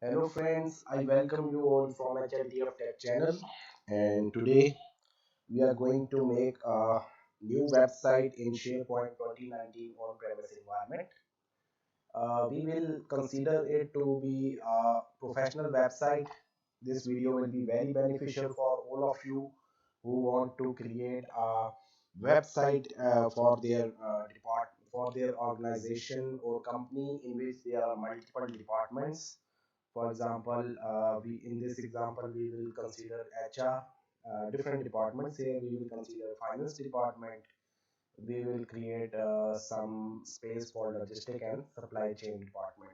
Hello friends, I welcome you all from HLTF Tech channel, and today we are going to make a new website in SharePoint 2019 on-premise environment. We will consider it to be a professional website. This video will be very beneficial for all of you who want to create a website for their organization or company in which there are multiple departments. For example, we in this example we will consider HR, different departments. Here we will consider finance department. We will create some space for logistic and supply chain department.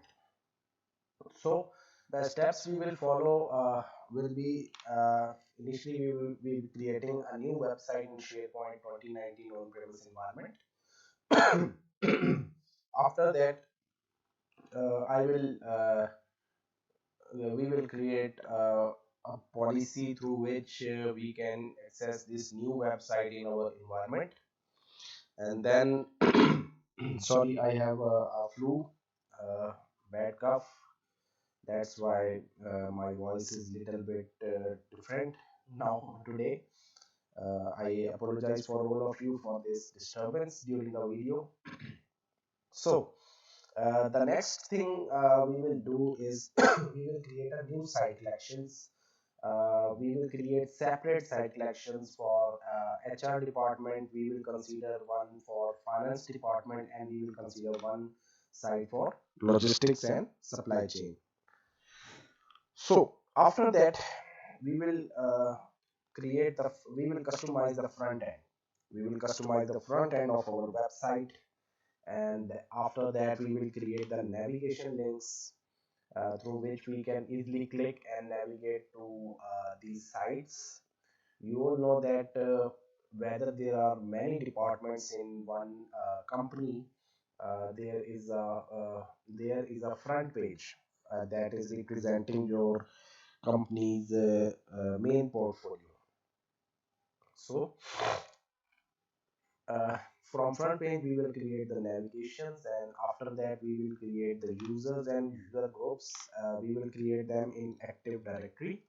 So the steps we will follow will be initially we will be creating a new website in SharePoint 2019 on-premise environment. After that, I will we will create a policy through which we can access this new website in our environment. And then sorry, I have a flu, uh, bad cough. That's why my voice is little bit different now today. I apologize for all of you for this disturbance during the video. So the next thing we will do is we will create a new site collections. We will create separate site collections for HR department. We will consider one for finance department, and we will consider one site for logistics and supply chain. So after that, we will we will customize the front end. We will customize the front end of our website, and after that we will create the navigation links through which we can easily click and navigate to these sites. You all know that whether there are many departments in one company, there is a front page that is representing your company's main portfolio. So uh, from front page we will create the navigations, and after that we will create the users and user groups. We will create them in active directory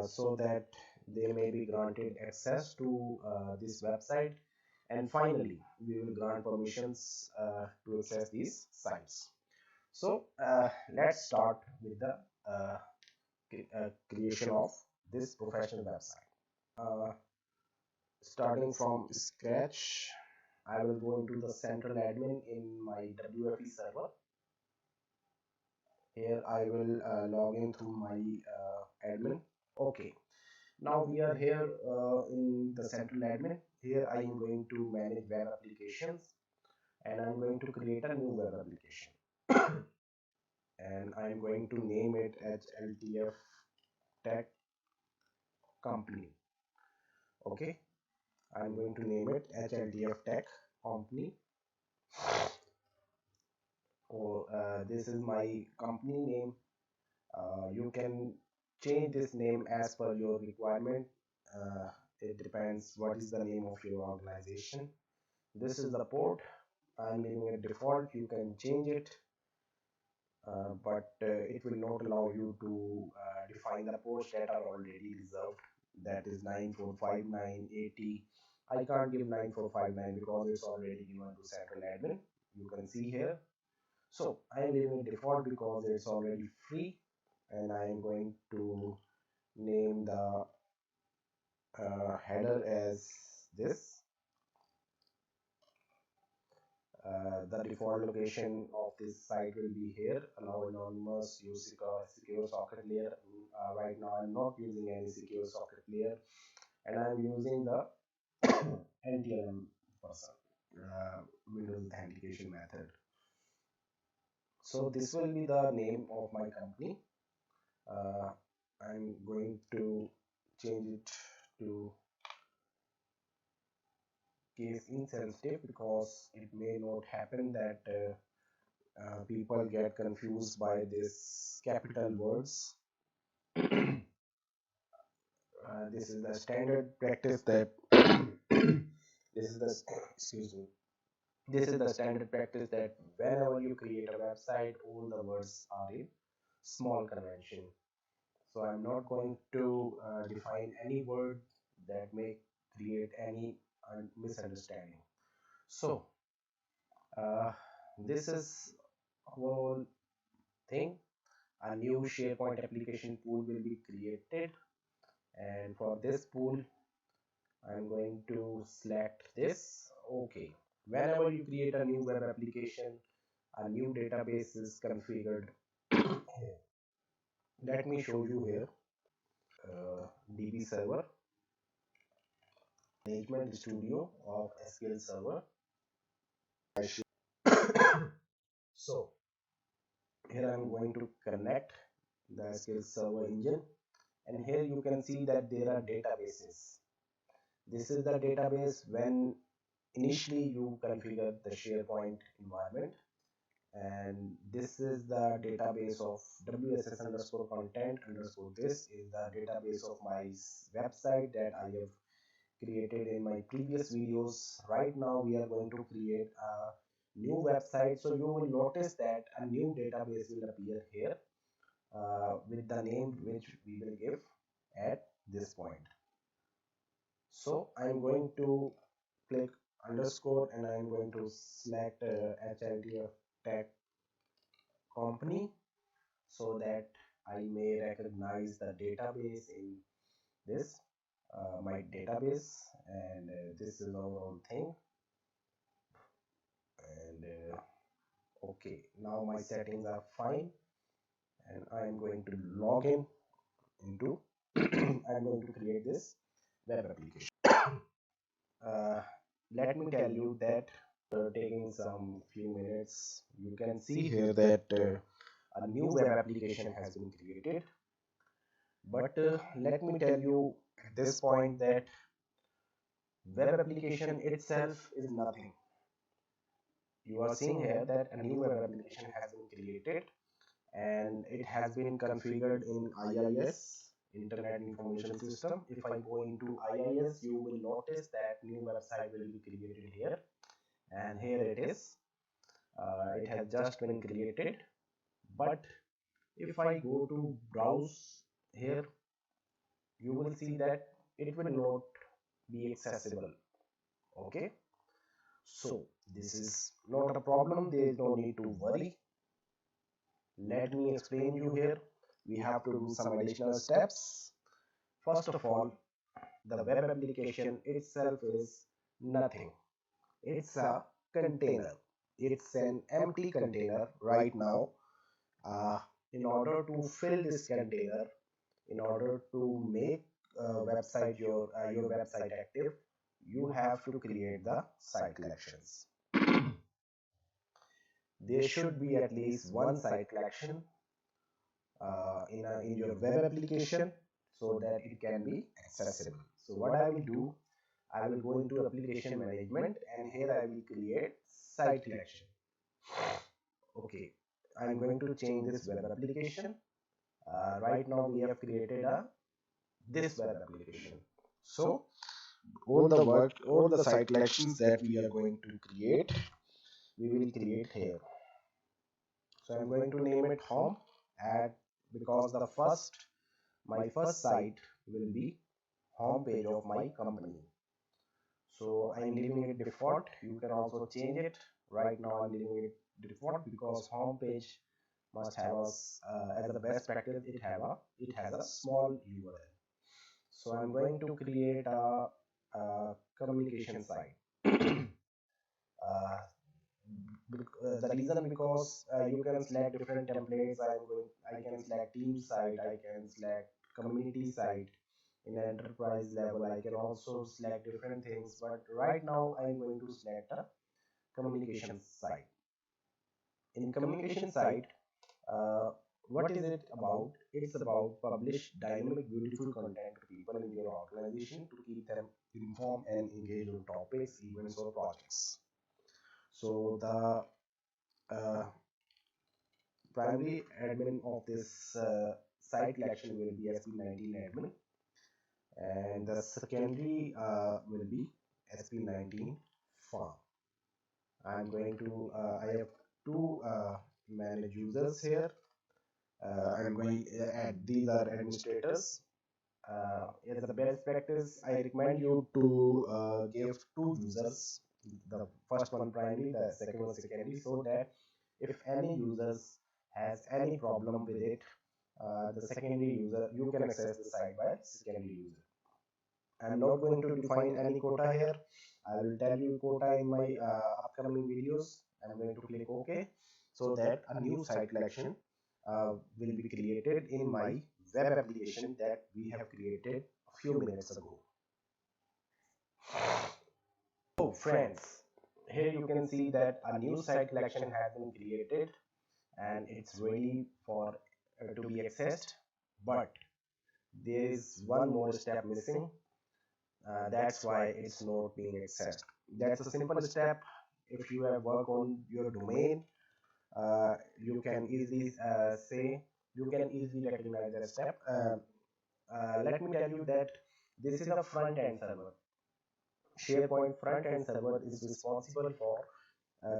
so that they may be granted access to this website. And finally we will grant permissions to access these sites. So let's start with the creation of this professional website. uh, Starting from scratch, I will go into the central admin in my WFE server. Here I will log in through my admin. Okay, now we are here in the central admin. Here I am going to manage web applications, and I'm going to create a new web application. And I'm going to name it as LTF Tech Company. Okay, I'm going to name it HLTF Tech Company, or this is my company name. You can change this name as per your requirement. It depends what is the name of your organization. This is the port. I'm leaving it default. You can change it, but it will not allow you to define the ports that are already reserved. That is 9459 80. I can't give 9459 because it's already given to central admin. You can see here. So I'm leaving it default because it's already free, and I'm going to name the header as this. The default location of this site will be here. Allow anonymous, use secure socket layer. Right now I'm not using any secure socket layer, and I'm using the NTLM person, Windows authentication method. So this will be the name of my company. uh, I'm going to change it to case insensitive because it may not happen that people get confused by this capital words. This is the standard practice that this is the excuse me this is the standard practice that whenever you create a website all the words are in small convention. So I'm not going to define any word that may create any misunderstanding. So uh, this is whole thing. A new SharePoint application pool will be created, and for this pool I'm going to select this. Okay, whenever you create a new web application, a new database is configured. Let me show you here. DB server management studio of SQL server. So here I'm going to connect the SQL server engine, and here you can see that there are databases. This is the database when initially you configure the SharePoint environment, and this is the database of WSS underscore content underscore. This is the database of my website that I have created in my previous videos. Right now we are going to create a new website, so you will notice that a new database will appear here with the name which we will give at this point. So I'm going to click underscore and I'm going to select HITF tag company so that I may recognize the database in this my database, and this is our own thing. And okay, now my settings are fine, and I'm going to log in into I'm going to create this web application. uh, Let me tell you that taking some few minutes, you can see here that a new web application has been created. But let me tell you at this point that web application itself is nothing. You are seeing here that a new web application has been created, and it has been configured in IIS, Internet Information System. If I go into IIS, you will notice that new website will be created here, and here it is. It has just been created. But if I go to browse here, you will see that it will not be accessible. Okay, so this is not a problem. There is no need to worry. Let me explain you here. We have to do some additional steps. First of all, the web application itself is nothing. It's a container. It's an empty container right now. uh, in order to fill this container, in order to make your website active, you have to create the site collections. There should be at least one site collection in your web application so that it can be accessible. So what I will do, I will go into application management, and here I will create site collection. Okay, I'm going to change this web application. Right now we have created a this web application. So all the site collections that we are going to create, we will create here. So I'm going to name it home at, because my first site will be home page of my company. So I'm leaving it default. You can also change it. Right now I'm leaving it default because home page must have as a best practice, it has a small URL. So I'm going to create a communication site. uh, the reason because you can select different templates. I can select team site, I can select community site. In enterprise level I can also select different things, but right now I'm going to select a communication site. In communication site, uh, what is it about? It's about publish dynamic beautiful content to people in your organization to keep them informed and engaged on topics, events or projects. So the primary admin of this site collection will be SP19 admin, and the secondary will be SP19 farm. I'm going to I have two manage users here. I'm going at these are administrators. As a best practice, I recommend you to give two users, the first one primary, the second one secondary, so that if any users has any problem with it, the secondary user, you can access the site by secondary user. I'm not going to define any quota here. I will tell you quota in my upcoming videos. I'm going to click OK so that a new site collection will be created in my web application that we have created a few minutes ago. So friends, here you can see that a new site collection has been created and it's ready for to be accessed, but there is one more step missing. That's why it's not being accessed. That's a simple step. If you have worked on your domain, you can easily say, you can easily recognize that step. Let me tell you that this is a front end server. Sharepoint front end server is responsible for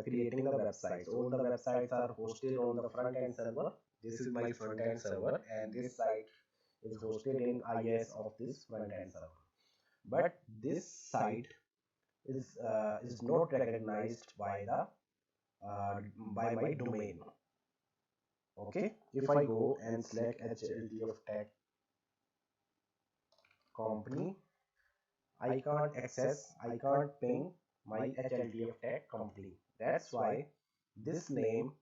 creating the websites. All the websites are hosted on the front end server. This is my front end server, and this site is hosted in IIS of this front end server. But this site is not recognized by the by my domain. Okay, if I go and select HLD of tech company, I can't ping my HLD of tech company. That's why this name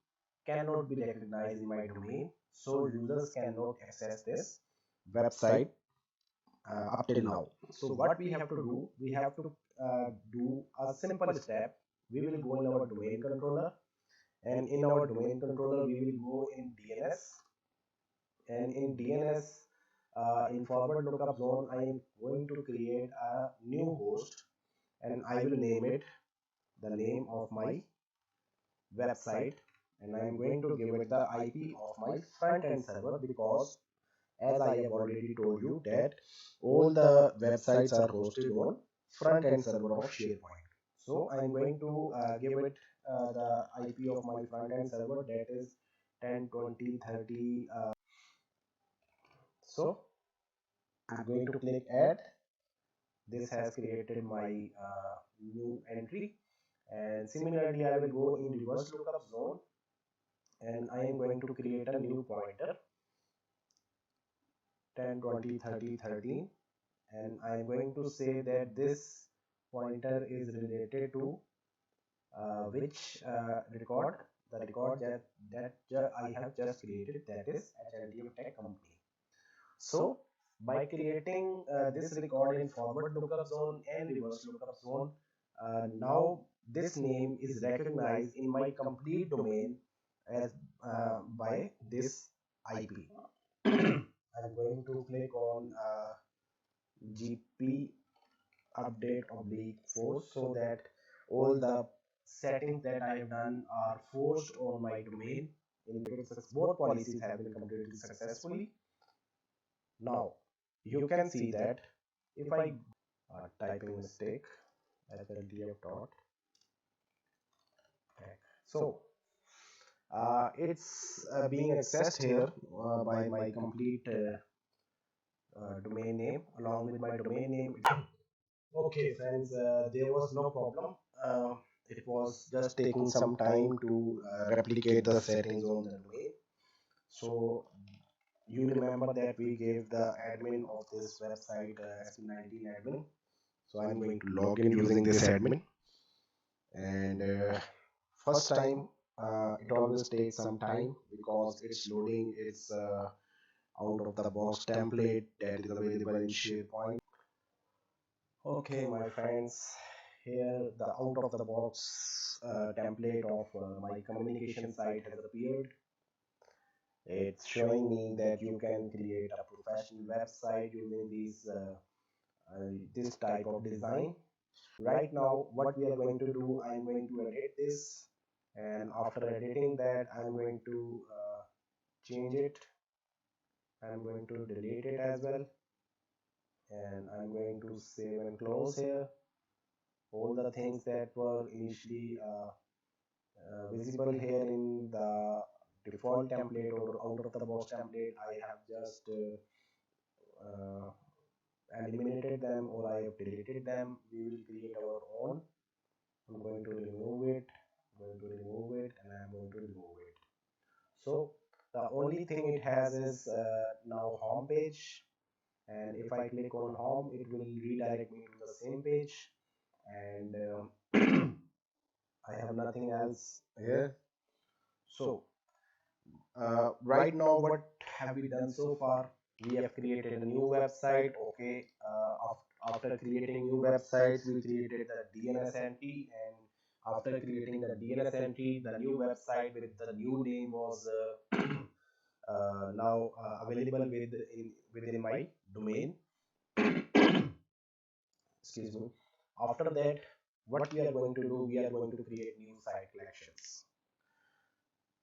cannot be recognized in my domain, so users cannot access this website up till now. So what we have to do, we have to do a simple step. We will go in our domain controller, and in our domain controller we will go in DNS, and in DNS in forward lookup zone I am going to create a new host, and I will name it the name of my website, and I am going to give it the IP of my front end server, because as I have already told you that all the websites are hosted on front end server of SharePoint. So I'm going to give it the IP of my front end server, that is 10 20 30. So I'm going to click add. This has created my new entry, and similarly I will go in reverse lookup zone, and I am going to create a new pointer 10 20 30 13, and I am going to say that this pointer is related to which record, the record that I have just created, that is HLD of tech company. So by creating this record in forward lookup zone and reverse lookup zone, now this name is recognized in my complete domain as by this IP. I'm going to click on GP update oblique force, so that all the settings that I have done are forced on my domain. In both policies have been completed successfully. Now you can see that if I typing mistake HLDF dot tech. So it's being accessed here by my complete domain name along with my domain name. Okay, friends, there was no problem. It was just taking some time to replicate the settings on the domain. So you remember that we gave the admin of this website SP19 admin. So I'm going to log in using this admin. And first time, it always takes some time because it's loading its out of the box template that is available in SharePoint. Okay, my friends, here the out of the box template of my communication site has appeared. It's showing me that you can create a professional website using this type of design. Right now, what we are going to do, I'm going to edit this, and after editing that, I'm going to change it. I'm going to delete it as well, and I'm going to save and close here all the things that were initially visible here in the default template or out of the box template. I have just uh, eliminated them, or I have deleted them. We will create our own. I'm going to remove it, and I'm going to remove it. So the only thing it has is now home page, and if I click on home, it will redirect me to the same page, and I have nothing else here. So right now, what have we done so far? We have created a new website. Okay, after creating new websites, we created the DNS entry, and after creating the DNS entry, the new website with the new name was now available within my domain. Excuse me. After that, what we are going to do, we are going to create new site collections.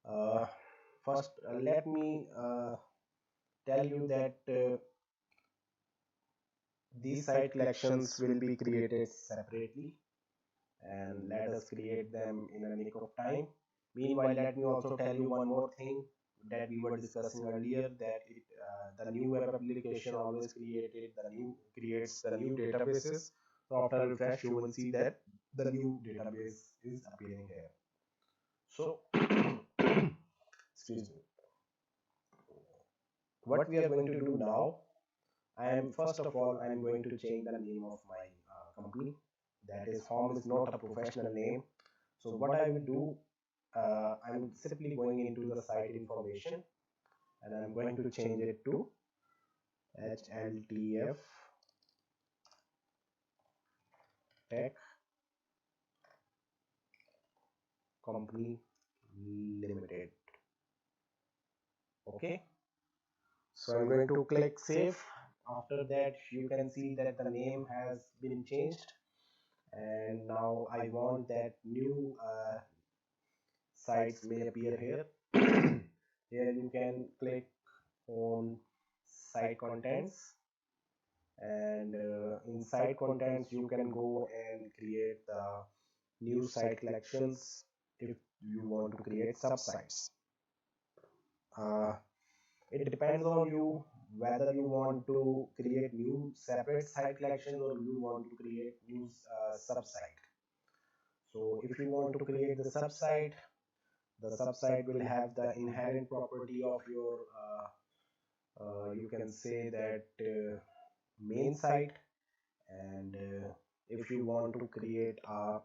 uh, First, let me tell you that these site collections will be created separately, and let us create them in a nick of time. Meanwhile, let me also tell you one more thing that we were discussing earlier, that the new web application always creates the new databases. So after refresh, you will see that the new database is appearing here. So excuse me. What we are going to do now, I am first of all I am going to change the name of my company. That is, Home is not a professional name. So what I will do, I'm simply going into the site information, and I'm going to change it to HLTF Tech Company Limited. Okay. So I'm going to click save. After that, you can see that the name has been changed, and now I want that new sites may appear here. Here you can click on site contents, and in site contents you can go and create the new site collections if you want to create subsites. uh, it depends on you whether you want to create new separate site collections or you want to create new subsite. So if you want to create the subsite will have the inherent property of your you can say that main site, and if you want to create a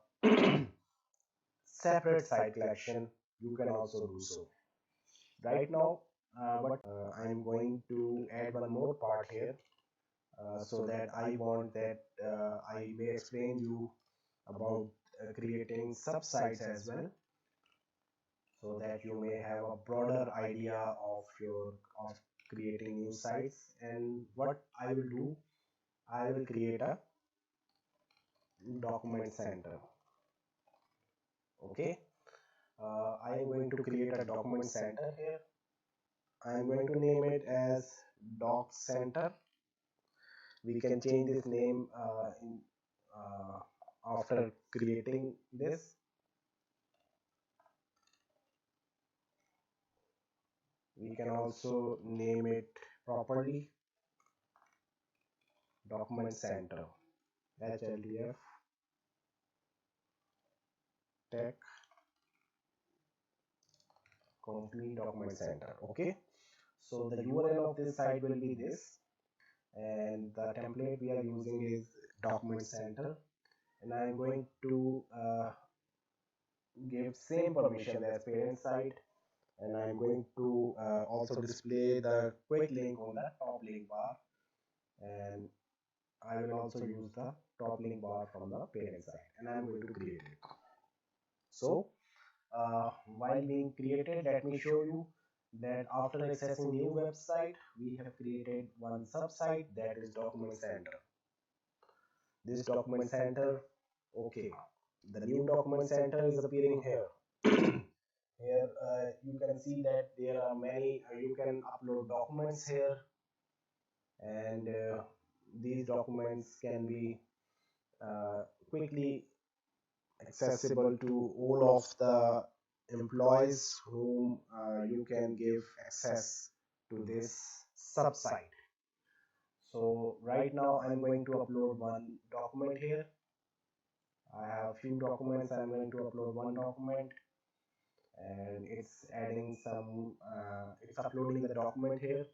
separate site collection, you can also do so. Right now, what I'm going to add one more part here, so that I want that I may explain you about creating subsites as well, so that you may have a broader idea of creating new sites. And what I will do, I will create a document center. Okay. I am going to create a document center here. I am going to name it as doc center. We can change this name after creating this. We can also name it properly document center, HLDF Tech Company Document Center. Okay. So the URL of this site will be this, and the template we are using is document center, and I am going to give same permission as parent site, and I'm going to also display the quick link on the top link bar, and I will also use the top link bar from the parent site, and I'm going to create it. So while being created, let me show you that after accessing new website, we have created one subsite, that is document center. This document center, okay, the new document center is appearing here. Here you can see that there are many, you can upload documents here, and these documents can be quickly accessible to all of the employees whom you can give access to this subsite. So right now I'm going to upload one document here. I have few documents. I'm going to upload one document, and it's adding some it's uploading the document here.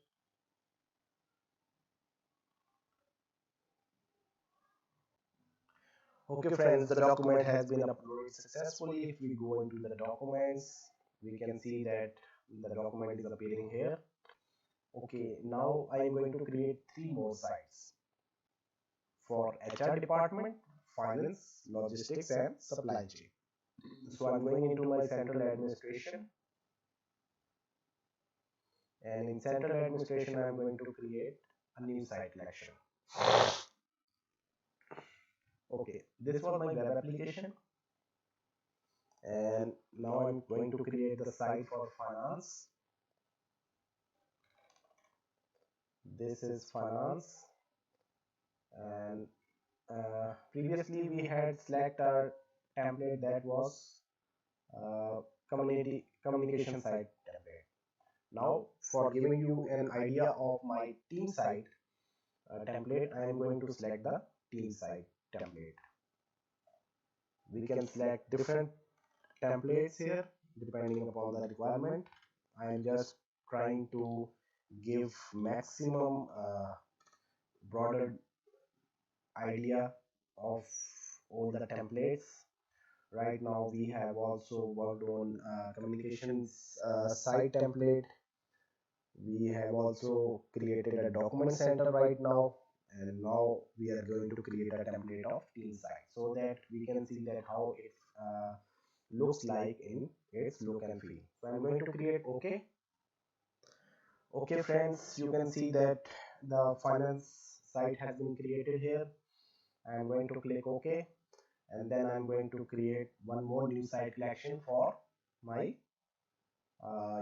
Okay friends, the document has been uploaded successfully. If we go into the documents, we can see that the document is appearing here. Okay, now I am going to create three more sites for HR department, finance, logistics and supply chain. So I'm going into my central administration, and in central administration I'm going to create a new site collection. Okay, this was my web application, and now I'm going to create the site for finance. This is finance, and previously we had select our template that was communication site template. Now for giving you an idea of my team site template, I am going to select the team site template. We can select different templates here depending upon the requirement. I am just trying to give maximum broader idea of all the templates. Right now we have also worked on communications site template. We have also created a document center right now, and now we are going to create a template of team site so that we can see that how it looks like in its look and feel. So I'm going to create OK. Okay friends, you can see that the finance site has been created here. I'm going to click OK, and then I'm going to create one more new site collection for my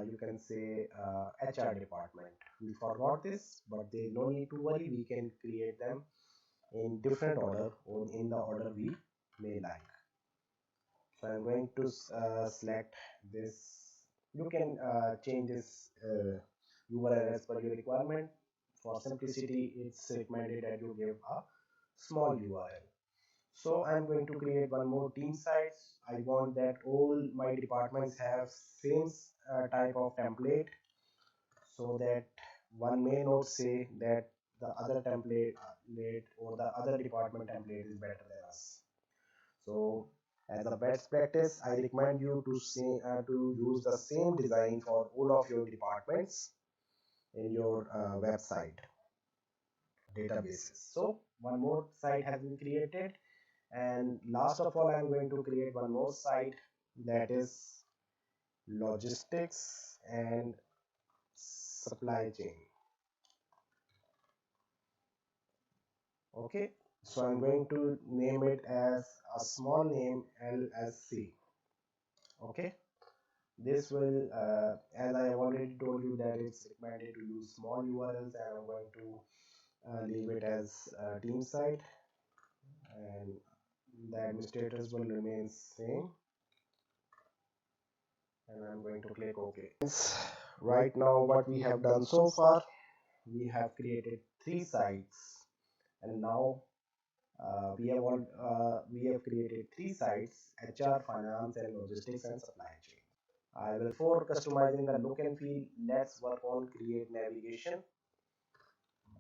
you can say HR department. We forgot this, but there no need to worry. We can create them in different order or in the order we may like. So I'm going to select this. You can change this URL as per your requirement. For simplicity, it's recommended that you give a small URL. So I'm going to create one more team site. I want that all my departments have same type of template, so that one may not say that the other template or the other department template is better than us. So as a best practice, I recommend you to use the same design for all of your departments in your website databases. So one more site has been created, and last of all I'm going to create one more site, that is logistics and supply chain. Okay, so I'm going to name it as a small name LSC. Okay, this will as I have already told you that it's recommended to use small URLs, and I'm going to leave it as team site, and the administrators will remain same, and I'm going to click OK. Right now what we have done so far, we have created three sites, and now we have created three sites: HR, finance and logistics and supply chain. Before customizing the look and feel, let's work on create navigation.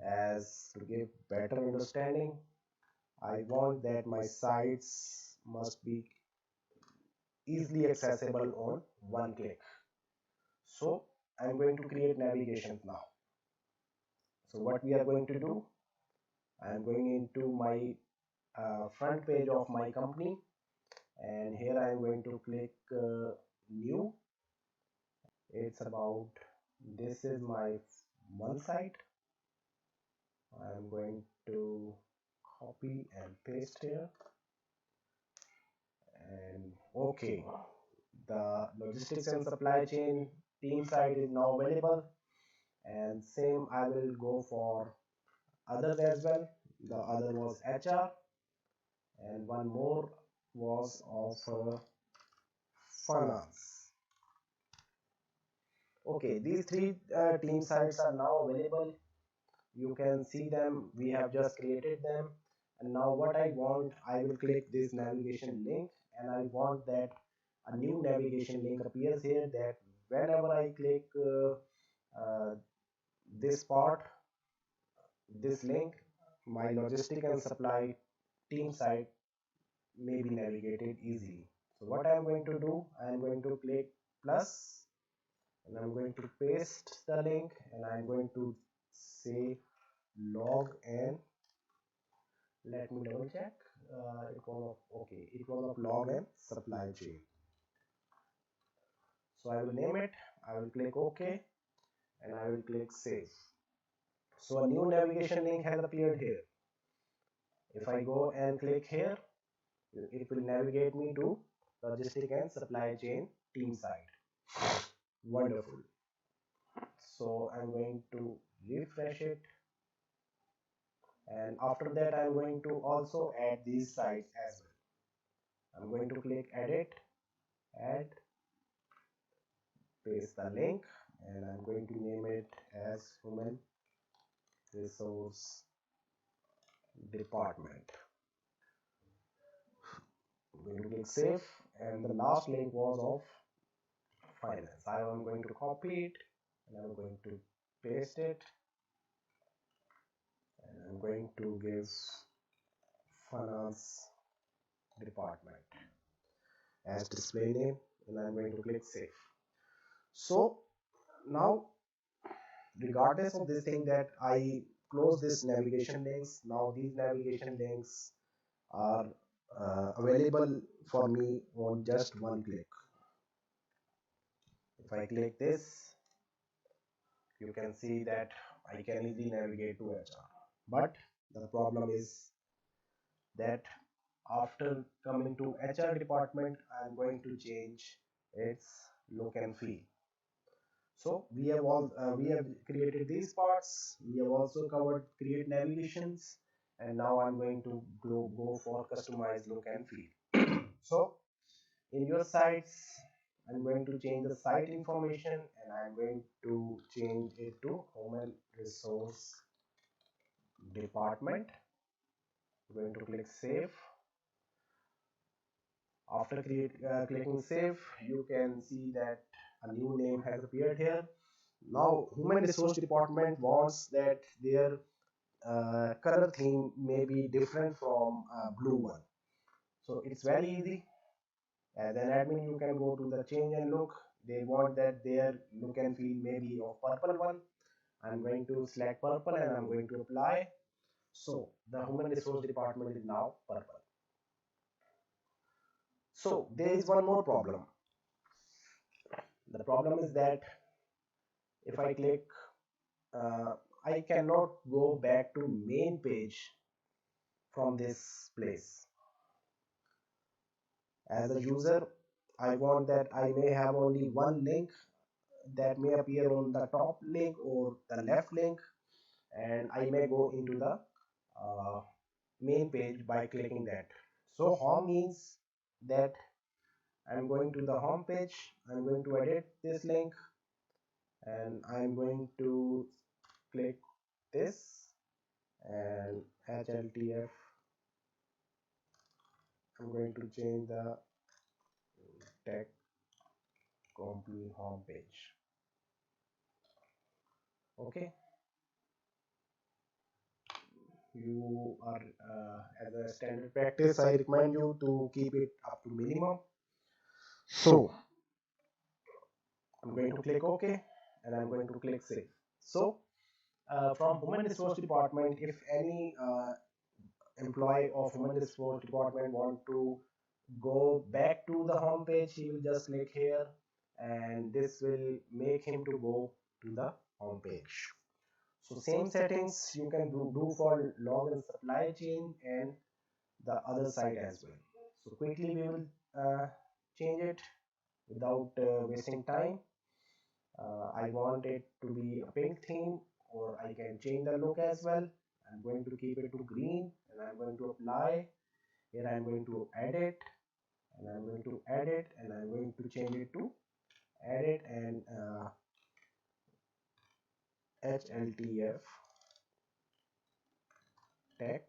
As to give better understanding, I want that my sites must be easily accessible on one click. So I'm going to create navigation now. So what we are going to do, I'm going into my front page of my company, and here I'm going to click new. It's about, this is my one site. I'm going to copy and paste here, and okay, the logistics and supply chain team site is now available, and same I will go for others as well. The other was HR, and one more was of finance. Okay, these three team sites are now available. You can see them. We have just created them. And now what I want, I will click this navigation link, and I want that a new navigation link appears here, that whenever I click uh, this part, this link, my logistic and supply team site may be navigated easily. So what I'm going to do, I'm going to click plus, and I'm going to paste the link, and I'm going to say log and let me double check. It was of, okay, it was of log and supply chain. So I will name it, I will click OK, and I will click save. So a new navigation link has appeared here. If I go and click here, it will navigate me to logistic and supply chain team site. Wonderful. So I'm going to refresh it, and after that I'm going to also add these sites as well. I'm going to click edit, add, paste the link, and I'm going to name it as human resource department. I'm going to click save, and the last link was of finance. I am going to copy it, and I'm going to paste it, and I'm going to give finance department as display name, and I'm going to click save. So now, regardless of this thing that I close this navigation links, now these navigation links are available for me on just one click. If I click this, you can see that I can easily navigate to HR. But the problem is that after coming to HR department, I'm going to change its look and feel. So we have created these parts. We have also covered create navigations, and now I'm going to go for customize look and feel. So in your sites, I'm going to change the site information, and I'm going to change it to human resource department. I'm going to click save. After clicking save, you can see that a new name has appeared here. Now human resource department wants that their color theme may be different from blue one. So it's very easy. As an admin, you can go to the change and look. They want that their look and feel may be of purple one. I'm going to select purple, and I'm going to apply. So the human resource department is now purple. So there is one more problem. The problem is that if I click, I cannot go back to main page from this place. As a user, I want that I may have only one link that may appear on the top link or the left link, and I may go into the uh, main page by clicking that. So home means that I'm going to the home page, I'm going to edit this link, and I'm going to click this, and HLTF, I'm going to change the tech company home page. Okay, you are as a standard practice, I recommend you to keep it up to minimum. So I'm going to click OK, and I'm going to click save. So from human resource department, if any employee of human resource department want to go back to the home page, he will just click here, and this will make him to go to the home page. So same settings you can do for log and supply chain and the other side as well. So quickly we will change it without wasting time. I want it to be a pink theme, or I can change the look as well. I'm going to keep it to green, and I'm going to apply. Here I'm going to edit, and I'm going to edit, and I'm going to change it to edit and HLTF tech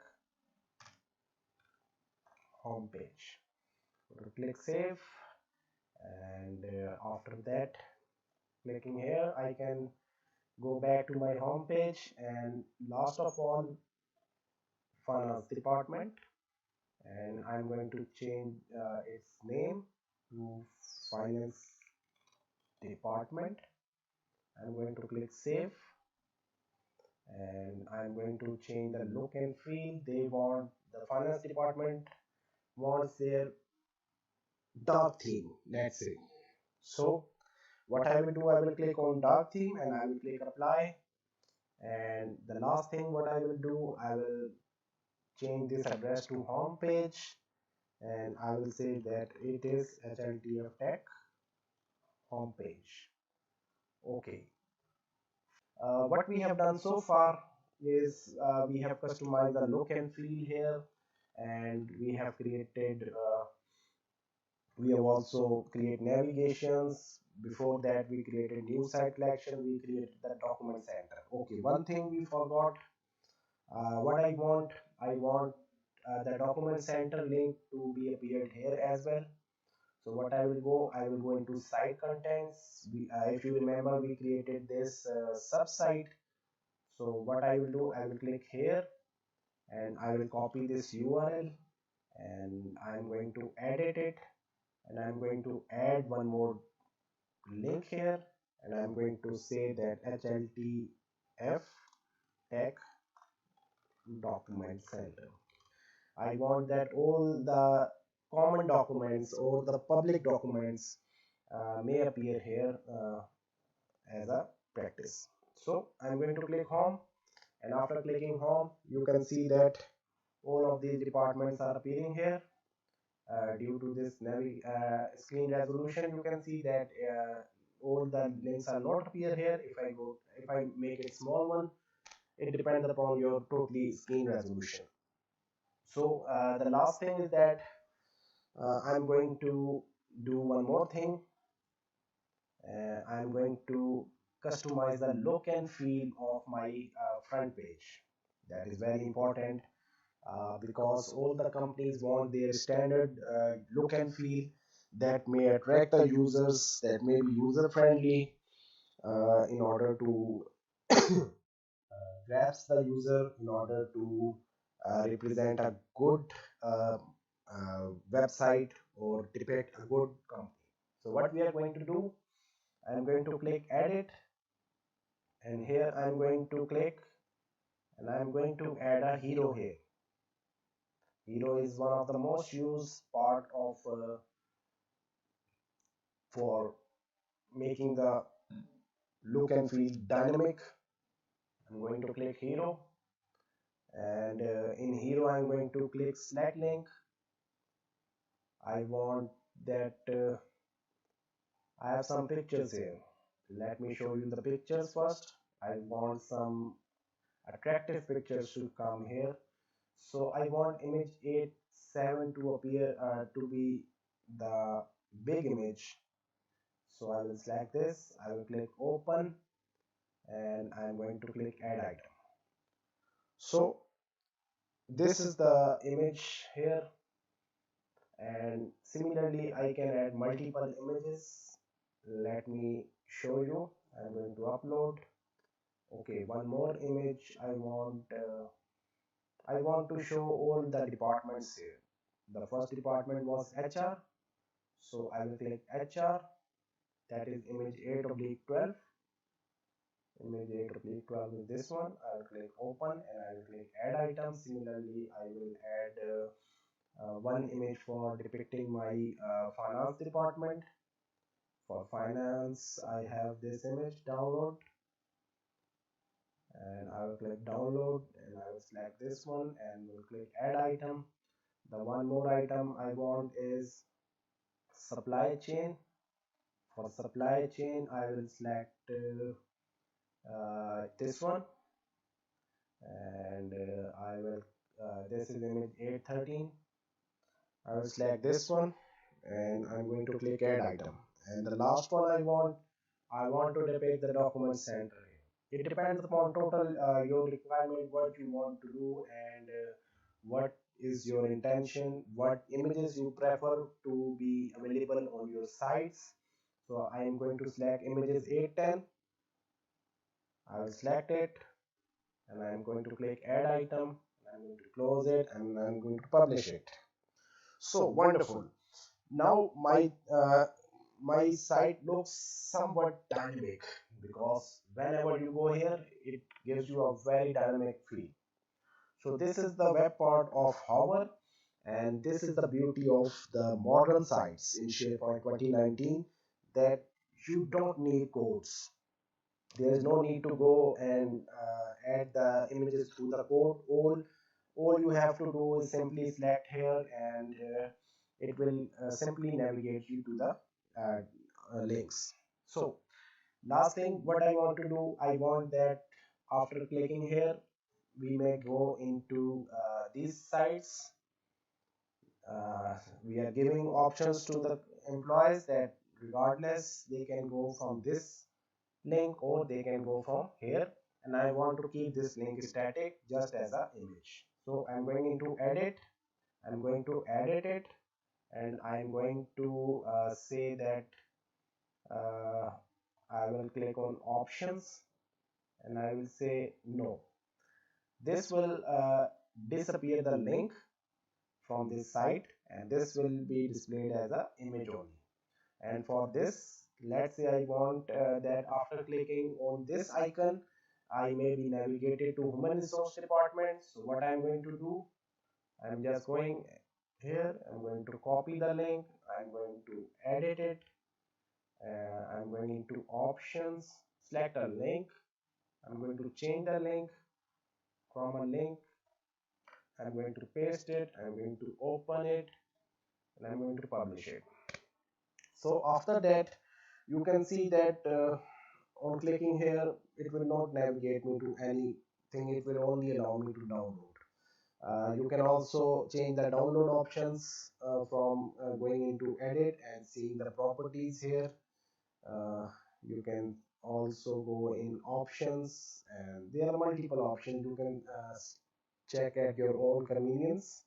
homepage. So to click save, and after that, clicking here, I can go back to my home page, and last of all, finance department, and I'm going to change its name to finance department. I'm going to click save, and I'm going to change the look and feel. They want, the finance department wants their dark theme, let's say. So what I will do, I will click on dark theme and I will click apply. And the last thing what I will do, I will change this address to home page, and I will say that it is HLTF Tech home page. Okay. What we have done so far is we have customized the look and feel here, and we have created we have also created navigations. Before that, we created new site collection, we created the document center. Okay, one thing we forgot, what I want the document center link to be appeared here as well. So what I will go into site contents. If you remember, we created this subsite. So what I will do, I will click here and I will copy this URL, and I'm going to edit it, and I'm going to add one more link here, and I'm going to say that HLTF tech document center. I want that all the common documents or the public documents may appear here as a practice. So I'm going to click home, and after clicking home, you can see that all of these departments are appearing here. Due to this screen resolution, you can see that all the links are not appear here. If I make it small one, it depends upon your totally screen resolution. So the last thing is that I'm going to do one more thing. I'm going to customize the look and feel of my front page. That is very important because all the companies want their standard look and feel that may attract the users, that may be user friendly, in order to grasp the user, in order to represent a good uh, website or depict a good company. So what we are going to do, I'm going to click edit, and here I'm going to click, and I'm going to add a hero here. Hero is one of the most used part of for making the look and feel dynamic. I'm going to click hero, and in hero I'm going to click select link. I want that I have some pictures here. Let me show you the pictures first. I want some attractive pictures to come here. So I want image 8.7 to appear to be the big image. So I will select this, I will click open, and I'm going to click add item. So this is the image here, and similarly I can add multiple images. Let me show you. I'm going to upload. Okay, one more image. I want to show all the departments here. The first department was HR, so I will click HR. That is image 8 oblique 12. Image 8 oblique 12 is this one. I will click open, and I will click add item. Similarly, I will add one image for depicting my finance department. For finance, I have this image download, and I will click download, and I will select this one and will click add item. The one more item I want is supply chain. For supply chain, I will select this one, and I will this is image 813. I will select this one, and I'm going to click add item. And the last one I want to depict the document center. it depends upon total your requirement, what you want to do, and what is your intention, what images you prefer to be available on your sites. So I am going to select images 810. I will select it, and I'm going to click add item. I'm going to close it, and I'm going to publish it. So wonderful. Now my site looks somewhat dynamic, because whenever you go here, it gives you a very dynamic feel. So this is the web part of Hover, and this is the beauty of the modern sites in SharePoint 2019, that you don't need codes. There is no need to go and add the images through the code. All you have to do is simply select here, and it will simply navigate you to the links. So last thing what I want to do, I want that after clicking here, we may go into these sites. We are giving options to the employees that regardless they can go from this link or they can go from here, and I want to keep this link static just as a image. So I'm going into edit, I'm going to edit it, and I'm going to say that uh, I will click on options, and I will say no. This will disappear the link from this site, and this will be displayed as a image only. And for this, let's say I want that after clicking on this icon, I may be navigated to human resource department. So what I'm going to do, I'm just going here, I'm going to copy the link, I'm going to edit it, I'm going into options, select a link, I'm going to change the link from a link, I'm going to paste it, I'm going to open it, and I'm going to publish it. So after that, you can see that on clicking here, it will not navigate me to anything, it will only allow me to download. You can also change the download options from going into edit and seeing the properties here. You can also go in options, and there are multiple options you can check at your own convenience.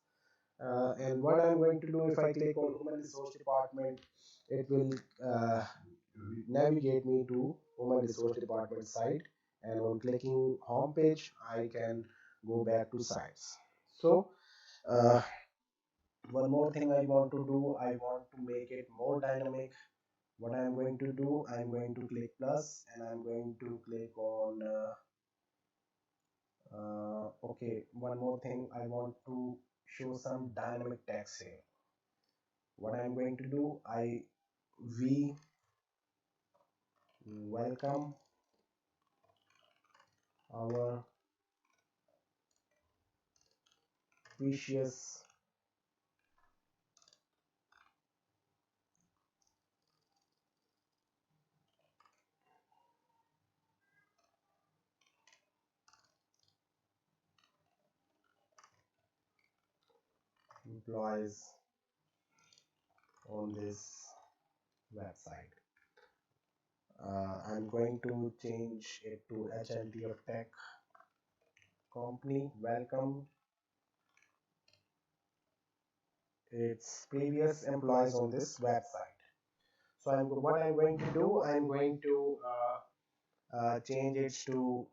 And what I'm going to do, if I click on human resource department, it will navigate me to human resource department site, and on clicking home page I can go back to sites. So uh, one more thing I want to do, I want to make it more dynamic. What I'm going to do, I'm going to click plus, and I'm going to click on okay, one more thing, I want to show some dynamic text here. What I'm going to do, we welcome our precious employees on this website. I'm going to change it to HLT of Tech Company. Welcome its previous employees on this website. So what I'm going to do, I'm going to change it to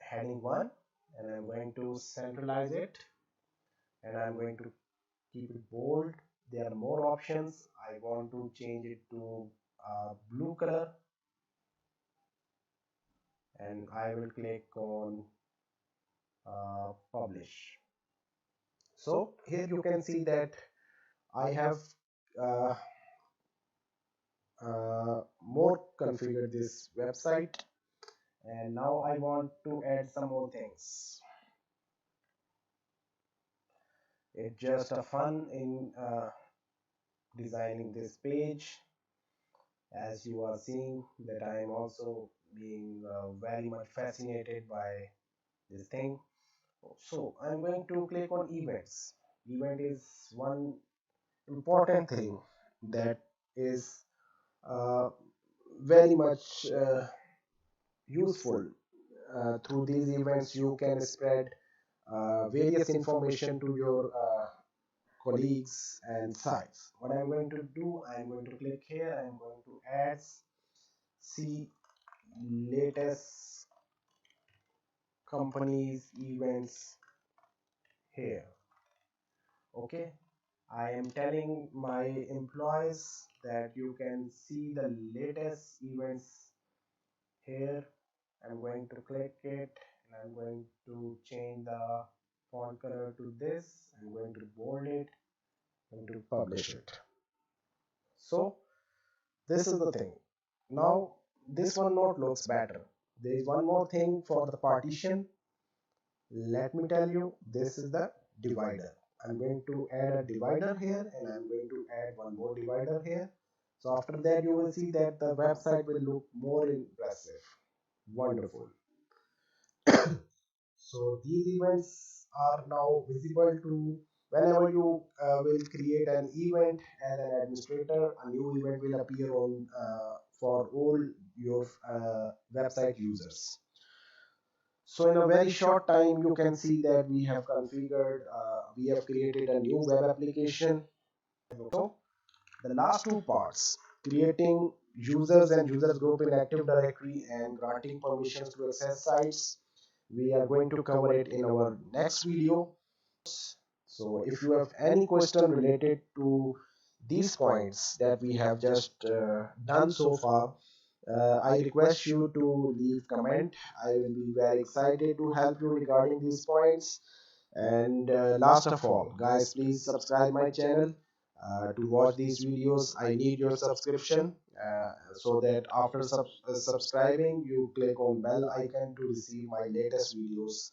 heading 1, and I'm going to centralize it, and I'm going to keep it bold. There are more options. I want to change it to blue color, and I will click on publish. So here you can see that I have uh, more configured this website, and now I want to add some more things. It's just a fun in designing this page. As you are seeing that I am also being very much fascinated by this thing. So I'm going to click on events. Event is one important thing that is uh, very much useful through these events you can spread various information to your colleagues and sites. What I'm going to do, I'm going to click here, I'm going to add see latest companies events here. Okay, I am telling my employees that you can see the latest events here. I'm going to click it and I'm going to change the font color to this. I'm going to bold it. I'm going to publish it. So this is the thing. Now this one note looks better. There is one more thing for the partition. Let me tell you, this is the divider. I'm going to add a divider here and I'm going to add one more divider here. So after that you will see that the website will look more impressive. Wonderful. So these events are now visible to whenever you will create an event as an administrator, a new event will appear on for all your website users. So in a very short time, you can see that we have configured, we have created a new web application. So the last two parts, creating users and users group in Active Directory and granting permissions to access sites, we are going to cover it in our next video. So if you have any question related to these points that we have just done so far, I request you to leave comment. I will be very excited to help you regarding these points. And last of all, guys, please subscribe my channel. To watch these videos, I need your subscription so that after subscribing, you click on bell icon to receive my latest videos